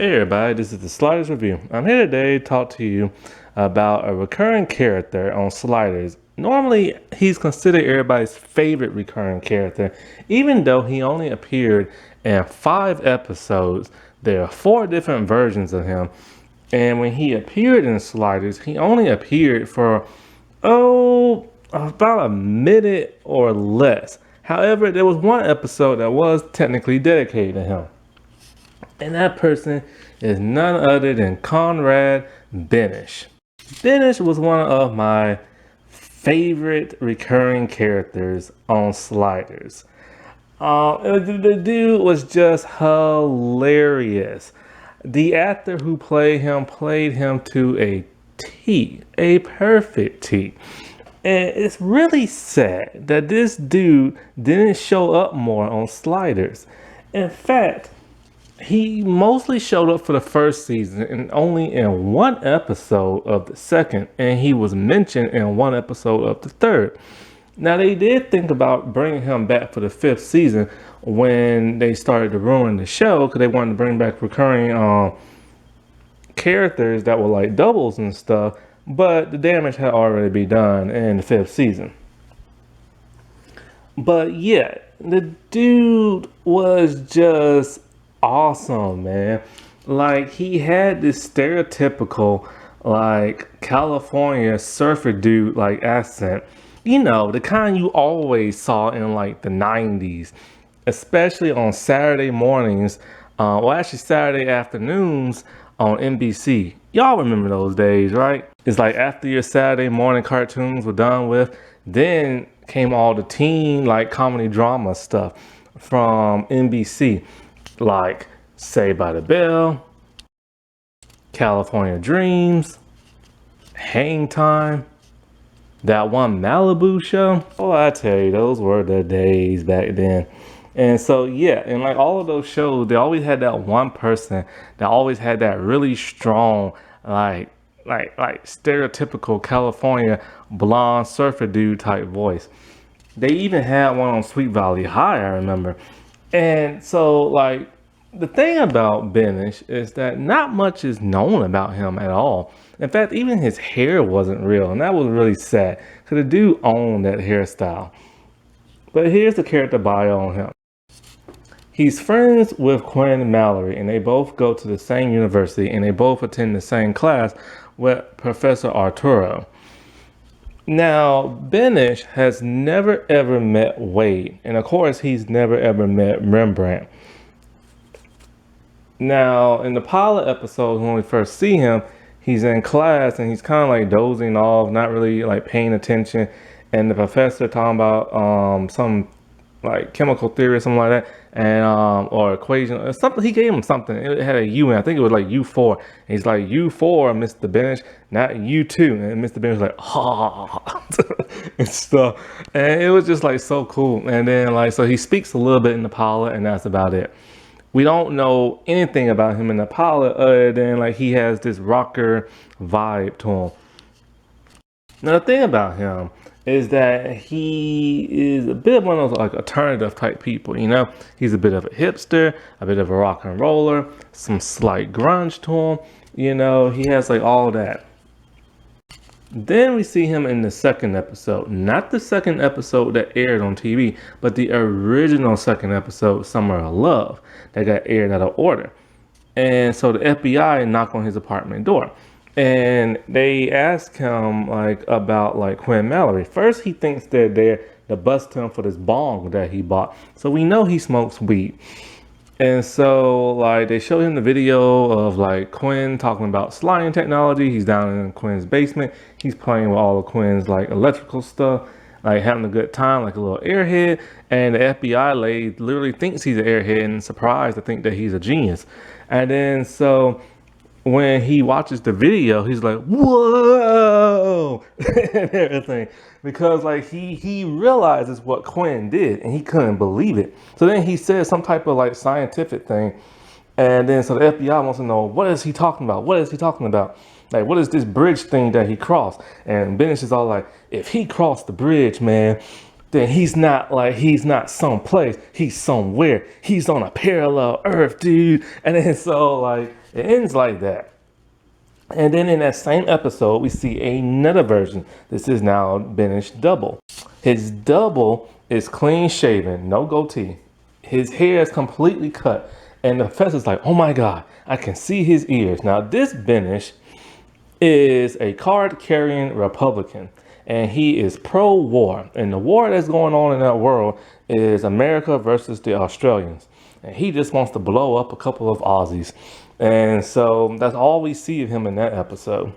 Hey everybody, this is the Sliders Review. I'm here today to talk to you about a recurring character on Sliders. Normally, he's considered everybody's favorite recurring character, even though he only appeared in 5 episodes. There are 4 different versions of him, and when he appeared in Sliders, he only appeared for, about a minute or less. However, there was one episode that was technically dedicated to him. And that person is none other than Conrad Bennish. Bennish was one of my favorite recurring characters on Sliders. The dude was just hilarious. The actor who played him to a T, a perfect T. And it's really sad that this dude didn't show up more on Sliders. In fact, he mostly showed up for the first season and only in 1 episode of the second, and he was mentioned in 1 episode of the third. Now, they did think about bringing him back for the 5th season when they started to ruin the show, because they wanted to bring back recurring characters that were like doubles and stuff, but the damage had already been done in the 5th season. But yeah, the dude was just awesome, man. Like, he had this stereotypical like California surfer dude like accent, you know, the kind you always saw in like the 90s, especially on Saturday mornings, actually Saturday afternoons on NBC. Y'all remember those days, right? It's like after your Saturday morning cartoons were done with, then came all the teen like comedy drama stuff from NBC, like Saved by the Bell, California Dreams, Hang Time, that one Malibu show. Oh, I tell you, those were the days back then. And so yeah, and like all of those shows, they always had that one person that always had that really strong like stereotypical California blonde surfer dude type voice. They even had one on Sweet Valley High, I remember. And so like the thing about Bennish is that not much is known about him at all. In fact, even his hair wasn't real, and that was really sad because the dude owned that hairstyle. But here's the character bio on him. He's friends with Quinn Mallory, and they both go to the same university, and they both attend the same class with Professor Arturo. Now, Bennish has never ever met Wade, and of course, he's never ever met Rembrandt. Now, in the pilot episode, when we first see him, he's in class and he's kind of like dozing off, not really like paying attention. And the professor talking about some like chemical theory or something like that, and or equation or something. He gave him something. It had a U in. I think it was like U4. And he's like, U4, Mr. Bennish, not U2. And Mr. Bennish was like, ha, and stuff. And it was just like so cool. And then like, so he speaks a little bit in the pilot, and that's about it. We don't know anything about him in the pilot other than like he has this rocker vibe to him. Now the thing about him is that he is a bit of one of those like alternative type people, you know? He's a bit of a hipster, a bit of a rock and roller, some slight grunge to him, you know? He has like all that. Then we see him in the second episode, not the second episode that aired on TV, but the original second episode, Summer of Love, that got aired out of order. And so the FBI knocked on his apartment door, and they ask him like about like Quinn Mallory. First, he thinks they're there to bust him for this bong that he bought. So we know he smokes weed. And so like they show him the video of like Quinn talking about sliding technology. He's down in Quinn's basement. He's playing with all of Quinn's like electrical stuff, like having a good time, like a little airhead. And the FBI lady literally thinks he's an airhead and surprised to think that he's a genius. And then so when he watches the video, he's like, whoa, and everything, because like he realizes what Quinn did and he couldn't believe it. So then he says some type of like scientific thing, and then so the FBI wants to know, what is he talking about? What is he talking about? Like, what is this bridge thing that he crossed? And Bennish is all like, if he crossed the bridge, man, then he's not someplace, he's somewhere. He's on a parallel earth, dude. And then so like It ends like that. And then in that same episode, we see another version. This is now Bennish double. His double is clean shaven, no goatee. His hair is completely cut. And the professor's like, oh my God, I can see his ears. Now this Bennish is a card-carrying Republican. And he is pro-war. And the war that's going on in that world is America versus the Australians. And he just wants to blow up a couple of Aussies. And so that's all we see of him in that episode.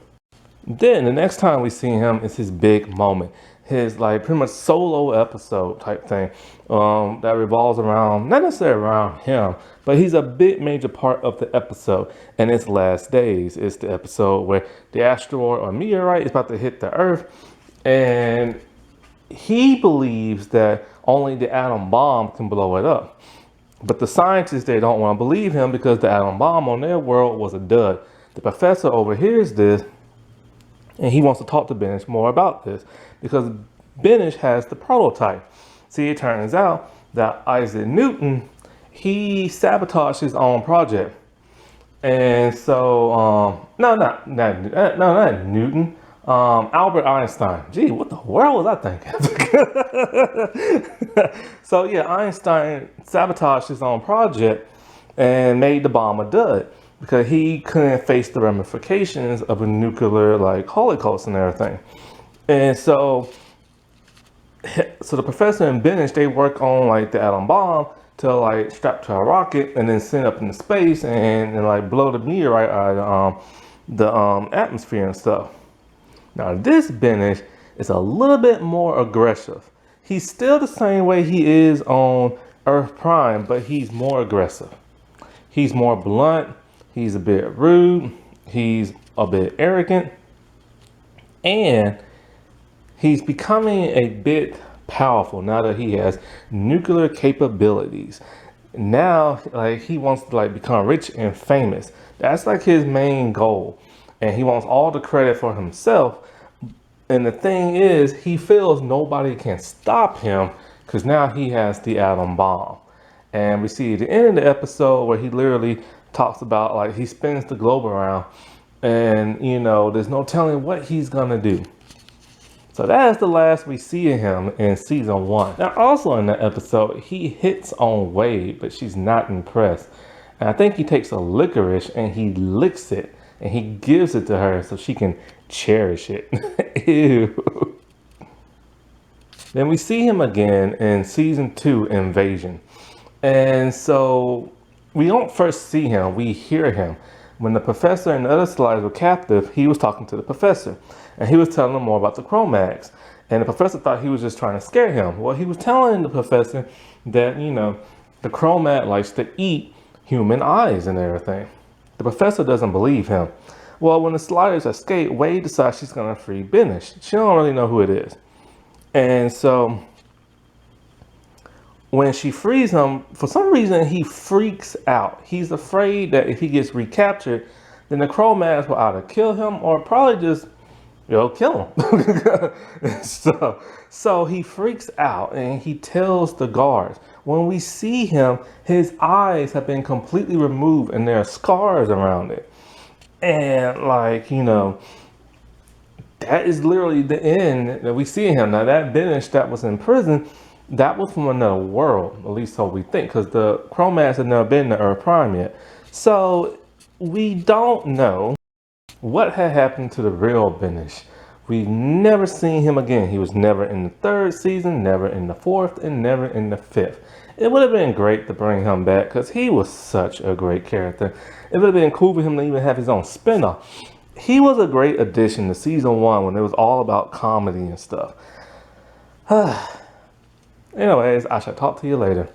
Then the next time we see him is his big moment. His like pretty much solo episode type thing that revolves around, not necessarily around him, but he's a big major part of the episode. And it's Last Days. It's the episode where the asteroid or meteorite is about to hit the Earth. And he believes that only the atom bomb can blow it up. But the scientists, they don't want to believe him because the atom bomb on their world was a dud. The professor overhears this and he wants to talk to Bennish more about this because Bennish has the prototype. See, it turns out that Isaac Newton, he sabotaged his own project. And so, not Newton. Albert Einstein. Gee, what the world was I thinking? So yeah, Einstein sabotaged his own project and made the bomb a dud because he couldn't face the ramifications of a nuclear like holocaust and everything. And so the professor and Bennish, they work on like the atom bomb to like strap to a rocket and then send up into space and like blow the meteorite out of the atmosphere and stuff. Now this Bennish is a little bit more aggressive. He's still the same way he is on Earth Prime, but he's more aggressive. He's more blunt. He's a bit rude. He's a bit arrogant. And he's becoming a bit powerful now that he has nuclear capabilities. Now, like he wants to like become rich and famous. That's like his main goal. And he wants all the credit for himself. And the thing is, he feels nobody can stop him because now he has the atom bomb. And we see at the end of the episode where he literally talks about like he spins the globe around and you know, there's no telling what he's gonna do. So that's the last we see of him in season 1. Now also in that episode, he hits on Wade, but she's not impressed. And I think he takes a licorice and he licks it and he gives it to her so she can cherish it. Ew. Then we see him again in season 2, Invasion. And so we don't first see him, we hear him. When the professor and the other sliders were captive, he was talking to the professor and he was telling him more about the Chromax. And the professor thought he was just trying to scare him. Well, he was telling the professor that, you know, the Chromat likes to eat human eyes and everything. The professor doesn't believe him. Well, when the sliders escape, Wade decides she's going to free Bennish. She don't really know who it is. And so when she frees him, for some reason, he freaks out. He's afraid that if he gets recaptured, then the Chromats will either kill him or probably just, you know, kill him. So he freaks out and he tells the guards. When we see him, his eyes have been completely removed and there are scars around it. And like, you know, that is literally the end that we see him. Now that Bennish that was in prison, that was from another world, at least so we think, because the Chromats had never been to Earth Prime yet. So we don't know what had happened to the real Bennish. We've never seen him again. He was never in the 3rd season, never in the 4th, and never in the 5th. It would have been great to bring him back because he was such a great character. It would have been cool for him to even have his own spinoff. He was a great addition to season 1 when it was all about comedy and stuff. Anyways, I shall talk to you later.